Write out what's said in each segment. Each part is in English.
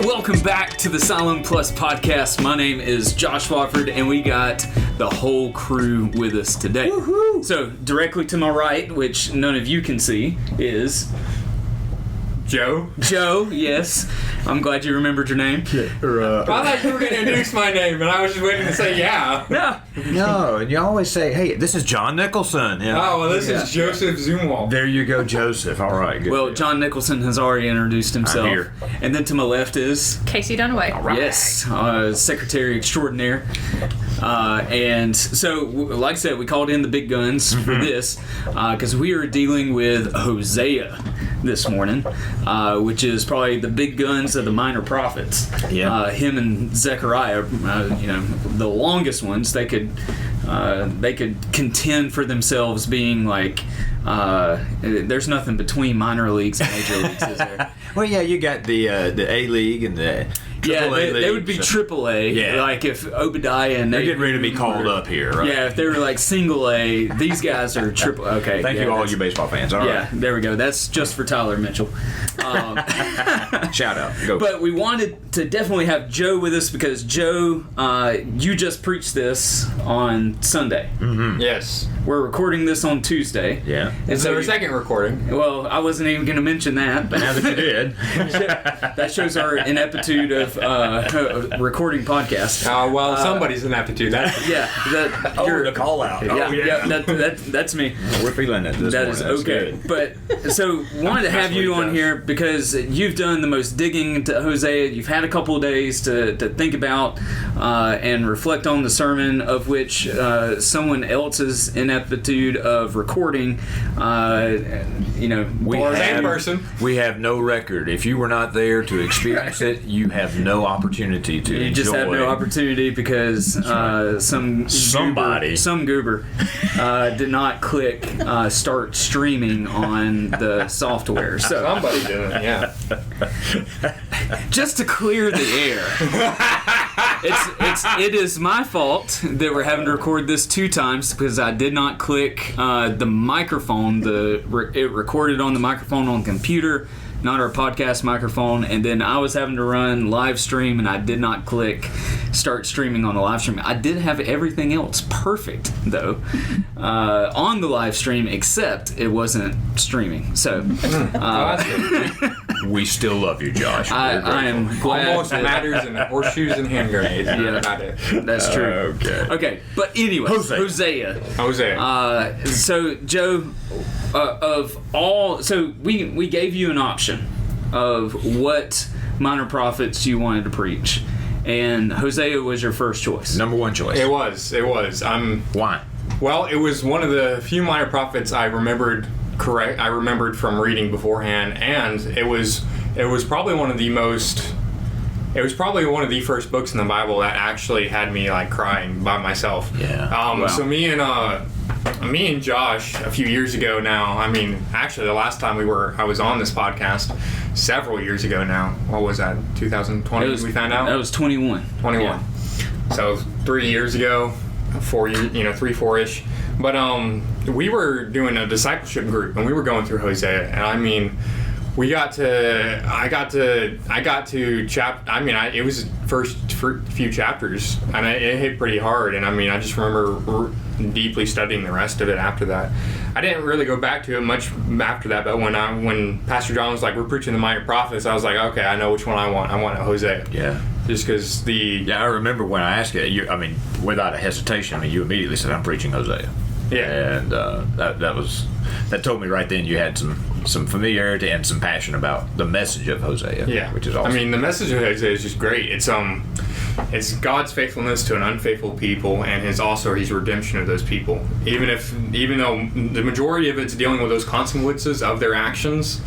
Welcome back to the Solemn Plus podcast. My name is Josh Wofford, and we got the whole crew with us today. Woo-hoo. So, directly to my right, which none of you can see, is... Joe? Joe, yes. I'm glad you remembered your name. I thought you were going to introduce my name, and I was just waiting to say yeah. No, and you always say, hey, this is John Nicholson. Yeah. Oh, well, this is Joseph Zumwalt. There you go, Joseph. All right, good. Well, John Nicholson has already introduced himself. I'm here. And then to my left is... Casey Dunaway. Right. Yes, Secretary Extraordinaire. And so, like I said, we called in the big guns for this because we are dealing with Hosea this morning, which is probably the big guns of the minor prophets. Yeah. Him and Zechariah, the longest ones. They could contend for themselves being like. There's nothing between minor leagues and major leagues, is there? Well, yeah, you got the A League and the Yeah, League, they would be Triple A. Yeah. Like if Obadiah and they're getting ready to be called up here, right? Yeah, if they were like Single A, these guys are Triple. Okay. Thank you, all you baseball fans. All right. There we go. That's just for Tyler Mitchell. Shout out. Go. But we wanted to definitely have Joe with us because Joe, you just preached this on Sunday. Mm-hmm. Yes. We're recording this on Tuesday. Yeah. And so our second recording. Well, I wasn't even going to mention that. But now that you did. That shows our ineptitude of recording podcasts. Well, somebody's ineptitude. That's you're the call out. That's me. We're feeling it this morning. That is okay. But so wanted to have you on here because you've done the most digging into Hosea. You've had a couple of days to think about and reflect on the sermon, of which someone else's ineptitude of recording. Same person. We have no record. If you were not there to experience it, you have no opportunity to. You just have no opportunity because some goober did not click start streaming on the software. So somebody did it. Yeah. Just to clear the air, it is my fault that we're having to record this 2 times because I did not click the microphone. It recorded on the microphone on the computer, not our podcast microphone, and then I was having to run live stream and I did not click start streaming on the live stream. I did have everything else perfect though on the live stream, except it wasn't streaming. So we still love you, Josh. I am glad. Almost matters in horseshoes and hand grenades. Yeah, that's true. Okay, but anyway, Hosea. So Joe, we gave you an option of what minor prophets you wanted to preach, and Hosea was your first choice. Number one choice. It was. Why? Well, it was one of the few minor prophets I remembered from reading beforehand, and it was probably one of the first books in the Bible that actually had me like crying by myself. Yeah. Wow. So me and Josh a few years ago now. I mean, actually, the last time I was on this podcast several years ago now. What was that? 2020? We found out that was 21. 21. Yeah. So 3 years ago, 4 years, 3-4ish. But we were doing a discipleship group, and we were going through Hosea, and I mean, I got to it was the first few chapters, and it hit pretty hard, and I mean, I just remember deeply studying the rest of it after that. I didn't really go back to it much after that, but when Pastor John was like, we're preaching the minor prophets, I was like, okay, I know which one I want. I want a Hosea. Yeah. Just because I remember when I asked you, without a hesitation, you immediately said, I'm preaching Hosea. Yeah. And that told me right then you had some familiarity and some passion about the message of Hosea. Yeah. Which is awesome. I mean, the message of Hosea is just great. It's God's faithfulness to an unfaithful people, and his redemption of those people. Even though the majority of it's dealing with those consequences of their actions,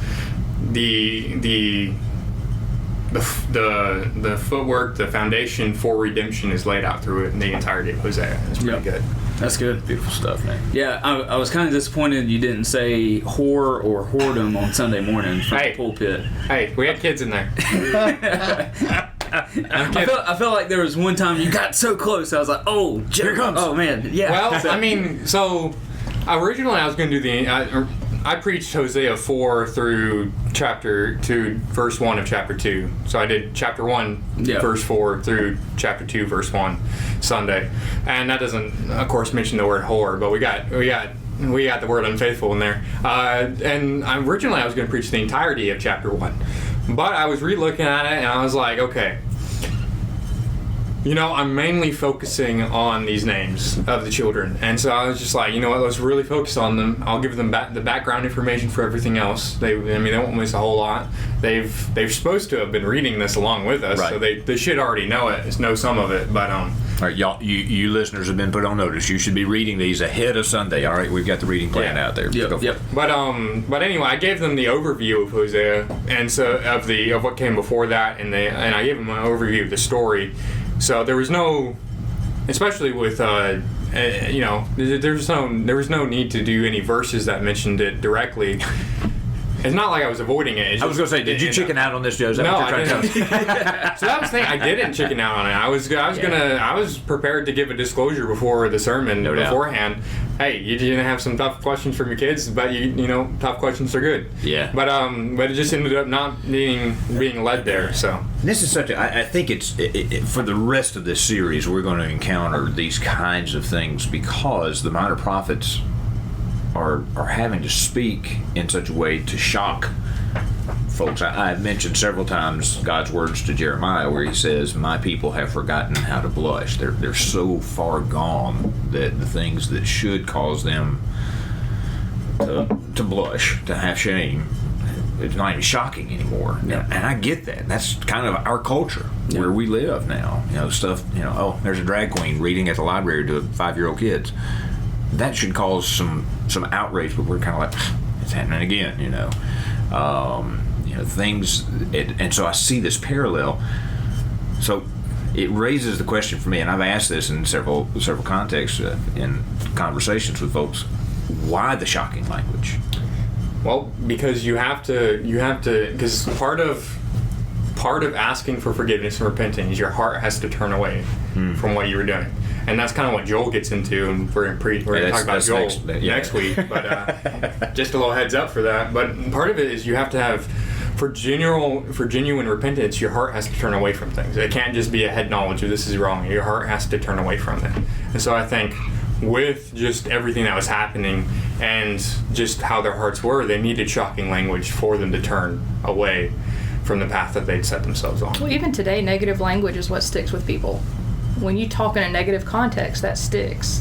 the footwork, the foundation for redemption is laid out through it in the entirety of Hosea. It's pretty good. That's good. Beautiful stuff, man. Yeah, I was kind of disappointed you didn't say whore or whoredom on Sunday morning from the pulpit. Hey, we had kids in there. I felt like there was one time you got so close. I was like, oh, here it comes. Oh, man. Yeah. Well, so originally I was going to do I preached Hosea 4 through verse 1 of chapter 2. So I did chapter 1, verse 4 through chapter 2, verse 1 Sunday. And that doesn't, of course, mention the word whore, but we got the word unfaithful in there. And originally I was going to preach the entirety of chapter 1. But I was re-looking at it and I was like, okay, I'm mainly focusing on these names of the children. And so I was just like, you know what, let's really focus on them. I'll give them the background information for everything else. They won't miss a whole lot. They're supposed to have been reading this along with us, so they should already know some of it. But all right, y'all, you listeners have been put on notice. You should be reading these ahead of Sunday. All right, we've got the reading plan out there. Yep. But anyway, I gave them the overview of Hosea, and so of what came before that, and I gave them an overview of the story. So there was no, especially with there was no need to do any verses that mentioned it directly. It's not like I was avoiding it. I was going to say, did you chicken out on this, Joe? No, I didn't. So that was the thing. I didn't chicken out on it. I was prepared to give a disclosure before the sermon beforehand. Hey, you didn't have some tough questions from your kids, but tough questions are good. Yeah. But it just ended up not being led there. So this is I think it's for the rest of this series we're going to encounter these kinds of things because the minor prophets are having to speak in such a way to shock folks. I've mentioned several times God's words to Jeremiah where he says, my people have forgotten how to blush. They're so far gone that the things that should cause them to blush, to have shame, it's not even shocking anymore. Yeah. And I get that. That's kind of our culture where we live now. Stuff, there's a drag queen reading at the library to 5-year-old kids. That should cause some outrage, but we're kind of like, it's happening again, things, and so I see this parallel. So it raises the question for me, and I've asked this in several contexts in conversations with folks: why the shocking language? Well, because you have to, because part of asking for forgiveness and repenting is your heart has to turn away from what you were doing. And that's kind of what Joel gets into, and we're going to talk about Joel next week. But just a little heads up for that. But part of it is you have to have, for genuine repentance, your heart has to turn away from things. It can't just be a head knowledge of this is wrong. Your heart has to turn away from it. And so I think with just everything that was happening and just how their hearts were, they needed shocking language for them to turn away from the path that they'd set themselves on. Well, even today, negative language is what sticks with people. When you talk in a negative context, that sticks.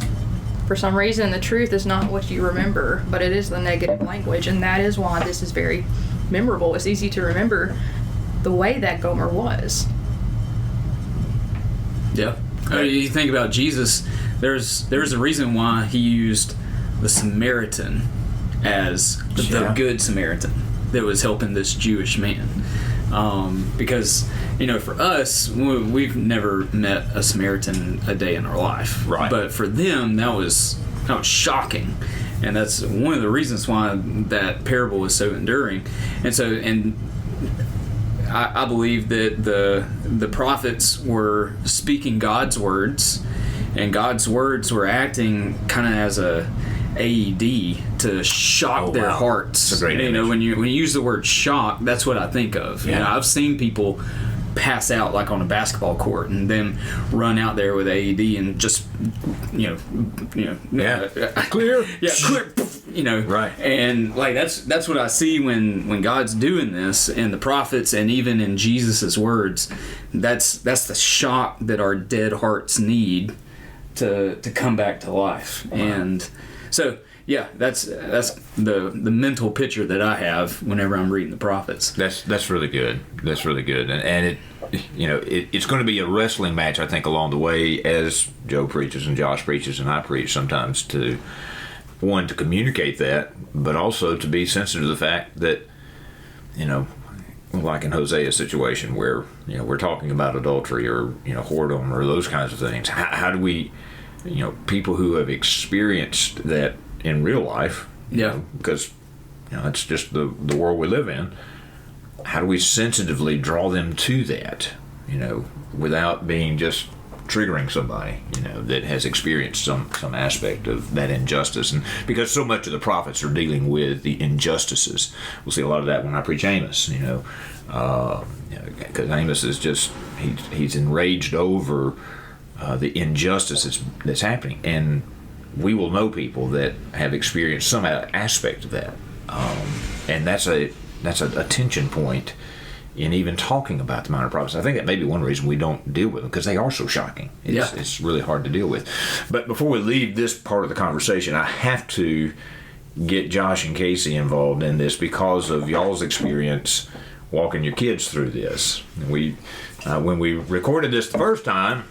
For some reason, the truth is not what you remember, but it is the negative language, and that is why this is very memorable. It's easy to remember the way that Gomer was. Yeah. You think about Jesus, there's a reason why he used the Samaritan as the good Samaritan that was helping this Jewish man. Because, for us, we've never met a Samaritan a day in our life. Right. But for them, that was shocking. And that's one of the reasons why that parable was so enduring. And I believe that the prophets were speaking God's words, and God's words were acting kind of as a AED to shock their hearts. That's a great image. When you use the word shock, that's what I think of. Yeah. I've seen people pass out like on a basketball court and then run out there with AED and just clear. Clear. Right. And like that's what I see when God's doing this, and the prophets, and even in Jesus's words, that's the shock that our dead hearts need to come back to life. Wow. And so that's the mental picture that I have whenever I'm reading the prophets. That's really good. That's really good, and it's going to be a wrestling match, I think, along the way as Joe preaches and Josh preaches and I preach sometimes, to communicate that, but also to be sensitive to the fact that like in Hosea's situation where we're talking about adultery or whoredom or those kinds of things. How do we people who have experienced that in real life, because it's just the world we live in, how do we sensitively draw them to that, without being just triggering somebody, that has experienced some aspect of that injustice. And because so much of the prophets are dealing with the injustices, we'll see a lot of that when I preach Amos, because Amos is just, he's enraged over the injustice that's happening. And we will know people that have experienced some aspect of that. And that's a tension point in even talking about the minor prophets. I think that may be one reason we don't deal with them, because they are so shocking. It's really hard to deal with. But before we leave this part of the conversation, I have to get Josh and Casey involved in this because of y'all's experience walking your kids through this. When we recorded this the first time,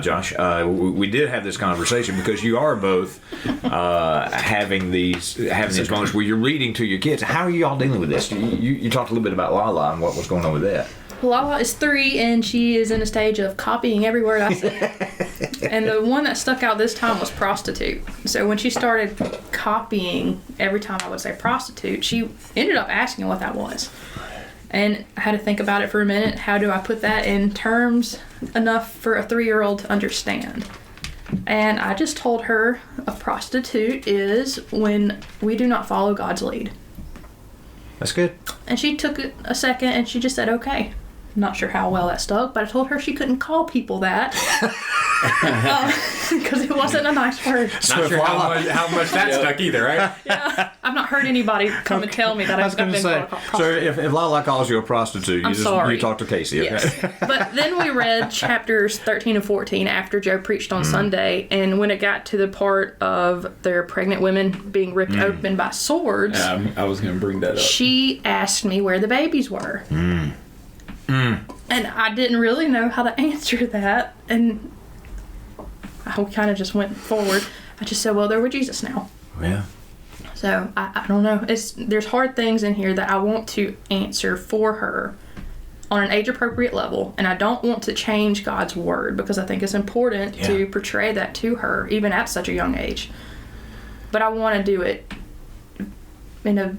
Josh, we did have this conversation because you are both having these moments where you're reading to your kids. How are you all dealing with this? You talked a little bit about Lala and what was going on with that. Lala is 3, and she is in a stage of copying every word I say. And the one that stuck out this time was prostitute. So when she started copying every time I would say prostitute, she ended up asking what that was. And I had to think about it for a minute. How do I put that in terms enough for a 3-year-old to understand? And I just told her a prostitute is when we do not follow God's lead. That's good. And she took a second and she just said, okay. Not sure how well that stuck, but I told her she couldn't call people that because it wasn't a nice word. Not sure how much that stuck either, right? Yeah, I've not heard anybody come and tell me that I've been called a prostitute. So if Lala calls you a prostitute, you talk to Casey. Okay? Yes. But then we read chapters 13 and 14 after Joe preached on Sunday, and when it got to the part of their pregnant women being ripped open by swords, I was going to bring that up. She asked me where the babies were. And I didn't really know how to answer that, and I kind of just went forward. I just said, well, they're with Jesus now. Yeah. So I don't know. There's hard things in here that I want to answer for her on an age-appropriate level, and I don't want to change God's word because I think it's important to portray that to her, even at such a young age. But I want to do it in a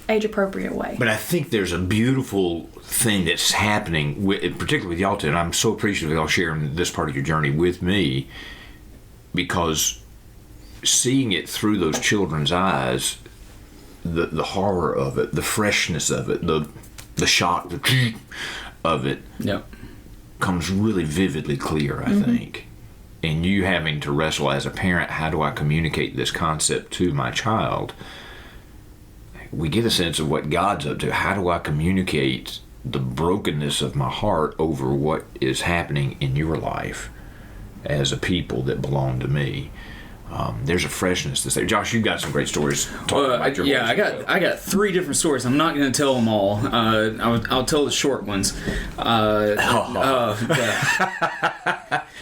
age-appropriate way. But I think there's a beautiful thing that's happening, particularly with y'all two, and I'm so appreciative of y'all sharing this part of your journey with me, because seeing it through those children's eyes, the horror of it, the freshness of it, the shock of it comes really vividly clear, I think. And you having to wrestle as a parent, how do I communicate this concept to my child? We get a sense of what God's up to. How do I communicate the brokenness of my heart over what is happening in your life as a people that belong to me? There's a freshness that's there. Josh, you've got some great stories. I got 3 different stories. I'm not going to tell them all. I'll tell the short ones.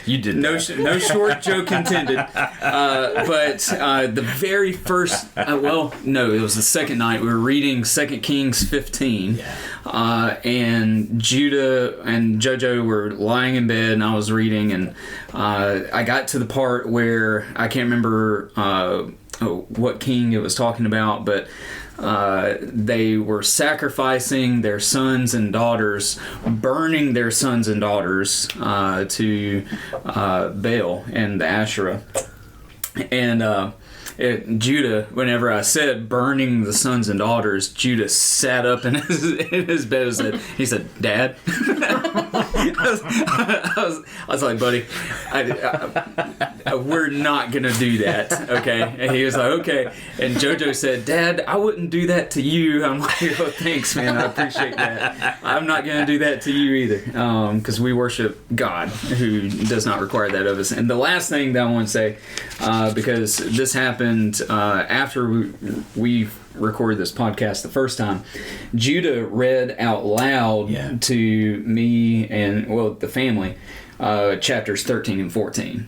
You did no short joke intended. But the very first, it was the second night. We were reading 2 Kings 15, and Judah and JoJo were lying in bed, and I was reading, and I got to the part where I can't remember what king it was talking about, but they were sacrificing their sons and daughters, burning their sons and daughters to Baal and the Asherah. And Judah, whenever I said burning the sons and daughters, Judah sat up in his bed and said, Dad? I was like, buddy, we're not going to do that, okay? And he was like, okay. And JoJo said, Dad, I wouldn't do that to you. I'm like, oh, thanks, man. I appreciate that. I'm not going to do that to you either, because we worship God, who does not require that of us. And the last thing that I want to say, because this happened after we recorded this podcast the first time, Judah read out loud to me and the family chapters 13 and 14,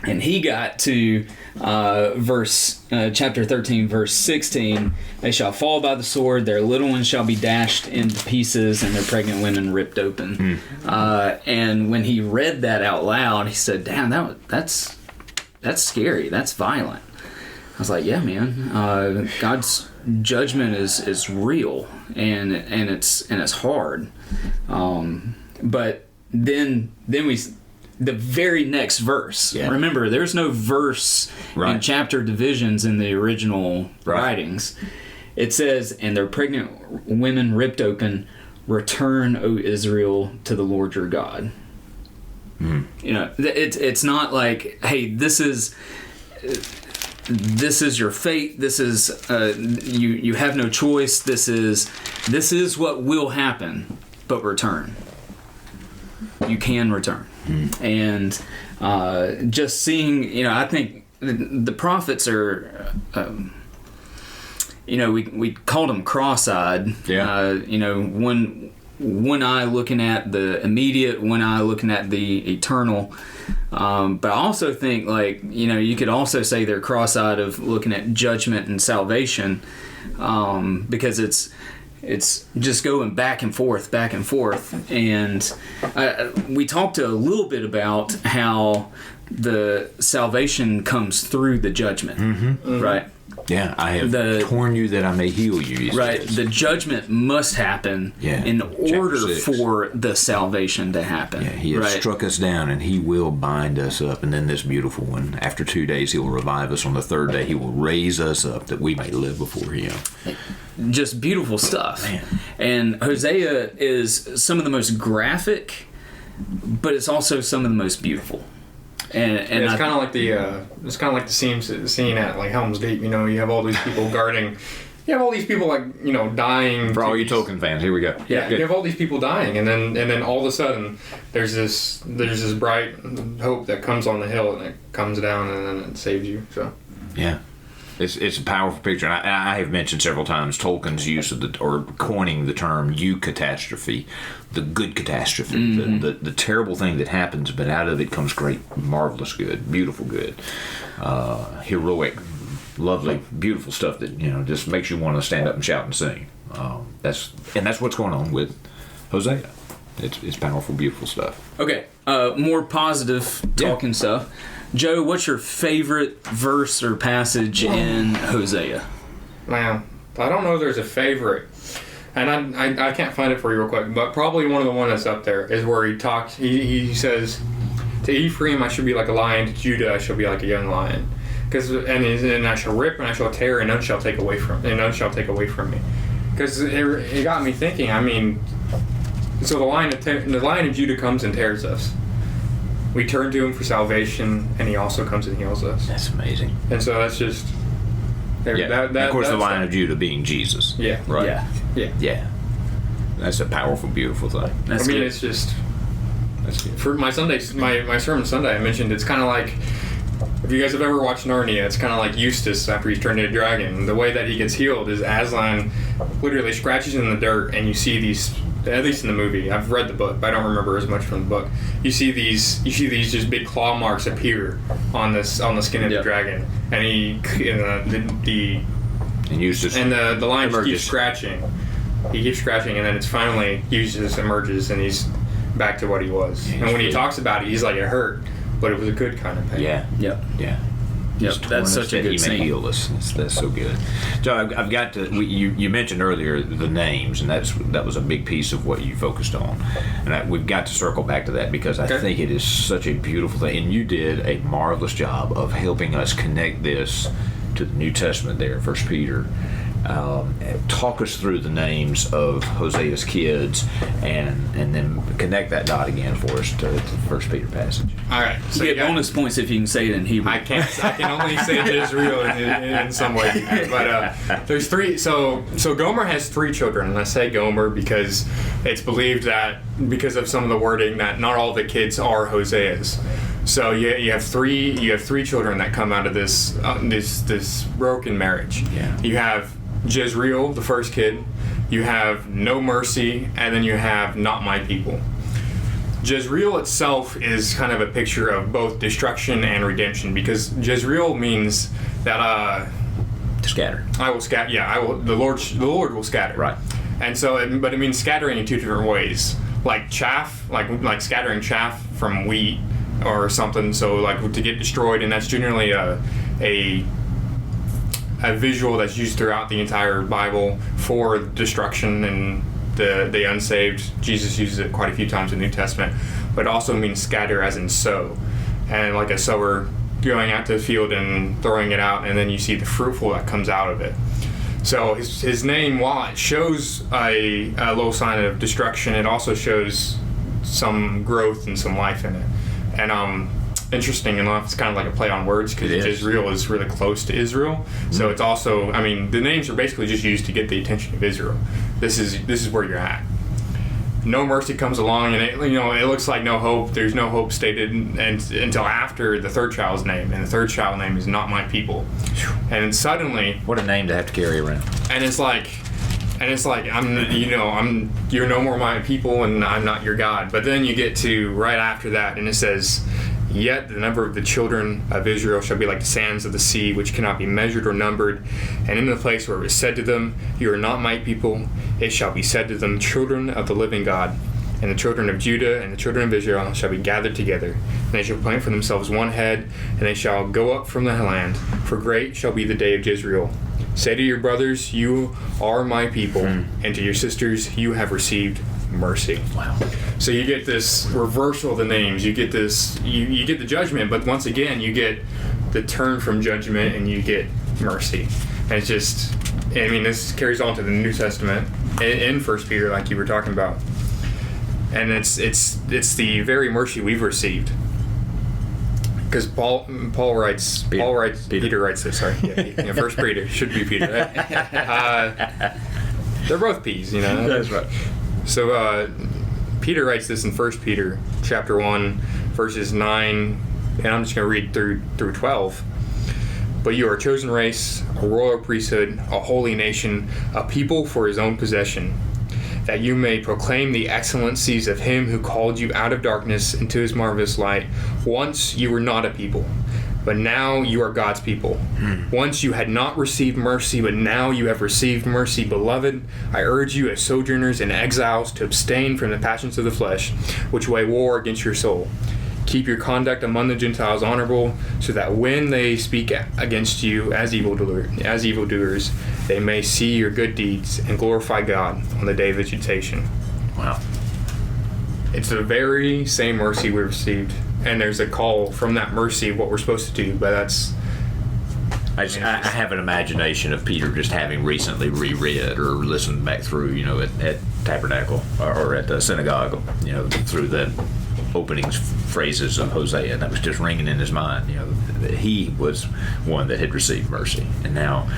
and he got to chapter 13 verse 16. They shall fall by the sword, their little ones shall be dashed into pieces, and their pregnant women ripped open. And when he read that out loud, he said, damn, that's scary, that's violent. I was like, yeah, man, God's judgment is real, and it's hard. But then the very next verse. Yeah. Remember, there's no verse Right. and chapter divisions in the original Right. writings. It says, and their pregnant women ripped open, return, O Israel, to the Lord your God. You know, it's not like, hey, this is your fate. This is you have no choice. This is what will happen. But return. You can return. And just seeing, you know, I think the prophets are. You know, we called them cross-eyed. Yeah. You know, one eye looking at the immediate, one eye looking at the eternal. But I also think, like, you know, you could also say they're cross-eyed of looking at judgment and salvation, because it's just going back and forth. And we talked a little bit about how the salvation comes through the judgment, right? Yeah, I have torn you that I may heal you. Right, the judgment must happen in order for the salvation to happen. Yeah, he has struck us down, and he will bind us up. And then this beautiful one, after 2 days, he will revive us. On the third day, he will raise us up that we may live before him. Just beautiful stuff. Man. And Hosea is some of the most graphic, but it's also some of the most beautiful. And it's kind of like the scene at like Helm's Deep. You know, you have all these people guarding. You have all these people, like, you know, dying. For all you Tolkien fans, here we go. Yeah, you have all these people dying, and then all of a sudden there's this bright hope that comes on the hill, and it comes down, and then it saves you. So yeah. It's a powerful picture. And I have mentioned several times Tolkien's use of or coining the term eucatastrophe, the good catastrophe, the terrible thing that happens, but out of it comes great, marvelous good, beautiful good, heroic, lovely, beautiful stuff that, you know, just makes you want to stand up and shout and sing. That's what's going on with Hosea. It's powerful, beautiful stuff. Okay, more positive talking stuff. Joe, what's your favorite verse or passage in Hosea? Man, I don't know if there's a favorite, and I can't find it for you real quick, but probably one of the ones that's up there is where he says, to Ephraim I shall be like a lion, to Judah I shall be like a young lion, and I shall rip and I shall tear, and none shall take away from me. Because it got me thinking. I mean, so the lion of Judah comes and tears us. We turn to him for salvation, and he also comes and heals us. That's amazing. And so that's just... of course, the Lion of Judah being Jesus. Yeah. Right? Yeah. That's a powerful, beautiful thing. That's good. It's just... That's good. For my sermon Sunday, I mentioned it's kind of like... If you guys have ever watched Narnia, it's kind of like Eustace after he's turned into a dragon. The way that he gets healed is Aslan literally scratches in the dirt, and you see these... At least in the movie, I've read the book, but I don't remember as much from the book. You see these just big claw marks appear on the skin of the dragon, and the lion just keeps scratching. He keeps scratching, and then it's finally Eustace emerges, and he's back to what he was. And when he talks about it, he's like, it hurt, but it was a good kind of pain. Yeah. Yep, that's such a good scene. He may heal us. That's so good. So I've got to. You mentioned earlier the names, and that was a big piece of what you focused on, and we've got to circle back to that because I think it is such a beautiful thing, and you did a marvelous job of helping us connect this to the New Testament there, 1 Peter. Talk us through the names of Hosea's kids, and then connect that dot again for us to the 1 Peter passage. All right. So you get bonus points if you can say it in Hebrew. I can't. I can only say Jezreel in some way. But there's three. So Gomer has 3 children, and I say Gomer because it's believed that because of some of the wording that not all the kids are Hosea's. So you have three children that come out of this this broken marriage. Yeah. You have Jezreel, the first kid. You have No Mercy, and then you have Not My People. Jezreel itself is kind of a picture of both destruction and redemption, because Jezreel means that To scatter. I will scatter. Yeah, I will. The Lord will scatter. Right. And so, but it means scattering in 2 different ways, like chaff, like scattering chaff from wheat or something. So like to get destroyed, and that's generally a visual that's used throughout the entire Bible for destruction and the unsaved. Jesus uses it quite a few times in the New Testament, but it also means scatter as in sow. And like a sower going out to the field and throwing it out, and then you see the fruitful that comes out of it. So his name, while it shows a little sign of destruction, it also shows some growth and some life in it. And interesting enough, it's kind of like a play on words, because Israel is really close to Israel. So it's also, I mean, the names are basically just used to get the attention of Israel. This is where you're at. No mercy comes along, and it looks like no hope. There's no hope stated until after the third child's name, and the third child name is not my people. And suddenly, what a name to have to carry around. And it's like you're no more my people, and I'm not your God. But then you get to right after that, and it says, yet the number of the children of Israel shall be like the sands of the sea, which cannot be measured or numbered. And in the place where it was said to them, you are not my people, it shall be said to them, children of the living God. And the children of Judah and the children of Israel shall be gathered together. And they shall plant for themselves one head, and they shall go up from the land. For great shall be the day of Jezreel. Say to your brothers, you are my people, and to your sisters, you have received mercy. Wow. So you get this reversal of the names. You get this. You get the judgment, but once again, you get the turn from judgment, and you get mercy. And it's just, I mean, this carries on to the New Testament in 1 Peter, like you were talking about. And it's the very mercy we've received. Because Peter writes this. Sorry, yeah, First Peter should be Peter. They're both P's, That's right. So Peter writes this in 1 Peter chapter 1, verses 9, and I'm just going to read through 12. But you are a chosen race, a royal priesthood, a holy nation, a people for his own possession, that you may proclaim the excellencies of him who called you out of darkness into his marvelous light. Once you were not a people, but now you are God's people. Once you had not received mercy, but now you have received mercy. Beloved, I urge you as sojourners and exiles to abstain from the passions of the flesh, which wage war against your soul. Keep your conduct among the Gentiles honorable, so that when they speak against you as evildoers, they may see your good deeds and glorify God on the day of visitation. Wow. It's the very same mercy we received, and there's a call from that mercy of what we're supposed to do, but that's... I have an imagination of Peter just having recently reread or listened back through, at Tabernacle or at the synagogue, through the opening phrases of Hosea, and that was just ringing in his mind. He was one that had received mercy, and now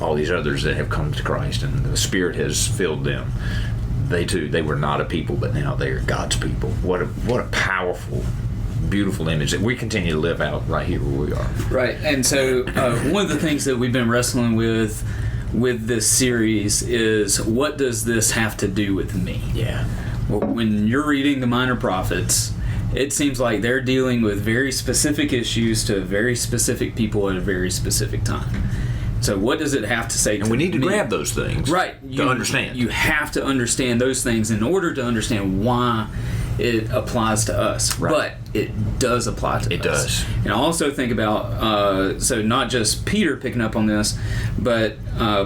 all these others that have come to Christ and the Spirit has filled them. They were not a people, but now they are God's people. What a powerful, beautiful image that we continue to live out right here where we are. Right, and so one of the things that we've been wrestling with this series is, what does this have to do with me? Yeah. Well, when you're reading the Minor Prophets, it seems like they're dealing with very specific issues to very specific people at a very specific time. So what does it have to say to me? And we need to grab those things, right, to understand. You have to understand those things in order to understand why it applies to us. Right. But it does apply to us. It does. And I also think about, so not just Peter picking up on this, but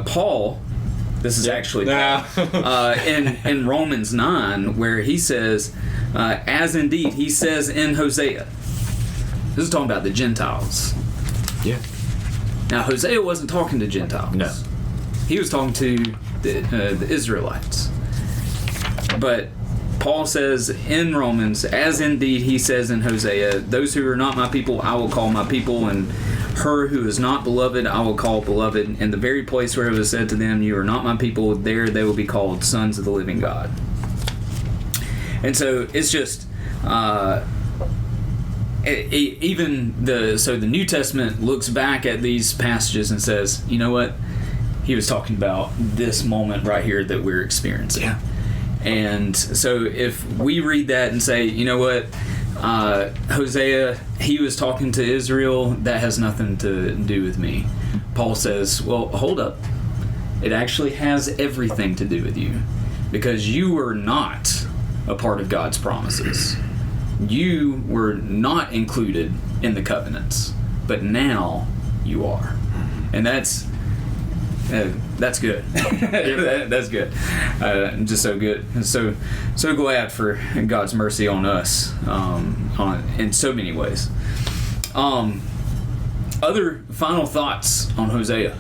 Paul. This is actually in Romans 9, where he says, as indeed he says in Hosea. This is talking about the Gentiles. Yeah. Now, Hosea wasn't talking to Gentiles. No. He was talking to the Israelites. But Paul says in Romans, as indeed he says in Hosea, those who are not my people, I will call my people, and her who is not beloved, I will call beloved. In the very place where it was said to them, you are not my people, there they will be called sons of the living God. And so it's just, the New Testament looks back at these passages and says, you know what? He was talking about this moment right here that we're experiencing. Yeah. And so if we read that and say, you know what, Hosea, he was talking to Israel, that has nothing to do with me. Paul says, well, hold up. It actually has everything to do with you, because you were not a part of God's promises. You were not included in the covenants, but now you are. And that's That's good. That's good. Just so good. So glad for God's mercy on us in so many ways. Other final thoughts on Hosea?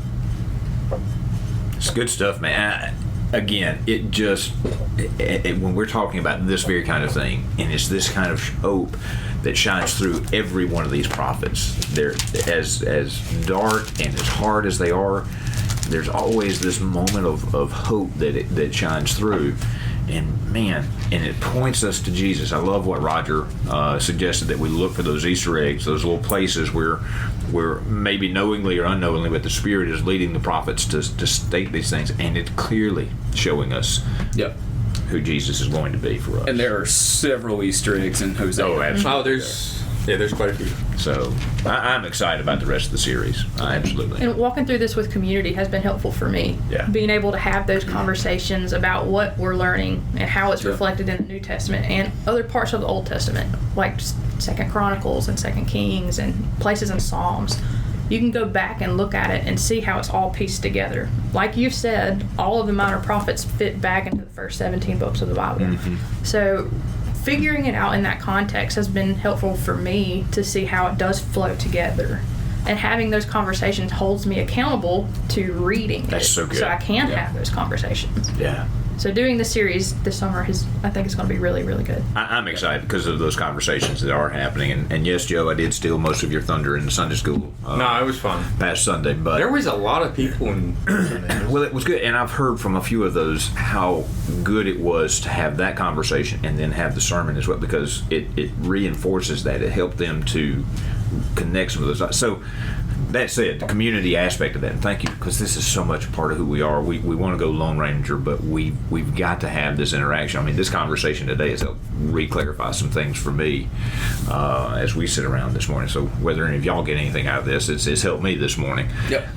It's good stuff, man. Again, it just when we're talking about this very kind of thing, and it's this kind of hope that shines through every one of these prophets. They're as dark and as hard as they are. There's always this moment of hope that shines through, and man, and it points us to Jesus. I love what Roger suggested, that we look for those Easter eggs, those little places where maybe knowingly or unknowingly, but the Spirit is leading the prophets to state these things, and it's clearly showing us who Jesus is going to be for us. And there are several Easter eggs in Hosea. Oh, absolutely. Oh, there's quite a few. So I'm excited about the rest of the series. Absolutely. And walking through this with community has been helpful for me. Yeah. Being able to have those conversations about what we're learning and how it's reflected in the New Testament and other parts of the Old Testament, like 2 Chronicles and 2 Kings and places in Psalms. You can go back and look at it and see how it's all pieced together. Like you've said, all of the minor prophets fit back into the first 17 books of the Bible. Mm-hmm. So figuring it out in that context has been helpful for me to see how it does flow together. And having those conversations holds me accountable to reading That's so good. So I can have those conversations. Yeah. So doing the series this summer I think it's going to be really, really good. I'm excited because of those conversations that are happening. And yes, Joe, I did steal most of your thunder in Sunday school. No, it was fun. Past Sunday, but there was a lot of people in Sunday. Well, it was good, and I've heard from a few of those how good it was to have that conversation and then have the sermon as well, because it reinforces that. It helped them to connect some of those. So that said, the community aspect of that, and thank you, because this is so much a part of who we are. We want to go Lone Ranger, but we've got to have this interaction. I mean, this conversation today has helped re-clarify some things for me as we sit around this morning. So whether any of y'all get anything out of this, it's helped me this morning. Yep.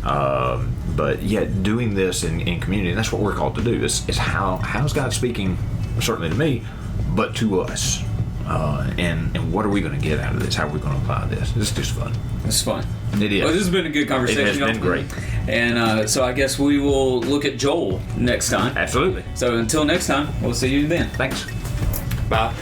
But yet, doing this in community, that's what we're called to do. Is how's God speaking, certainly to me, but to us. And what are we going to get out of this? How are we going to apply this? It's just fun. It's fun. It is. Well, this has been a good conversation. It has been great. And so I guess we will look at Joel next time. Absolutely. So until next time, we'll see you then. Thanks. Bye.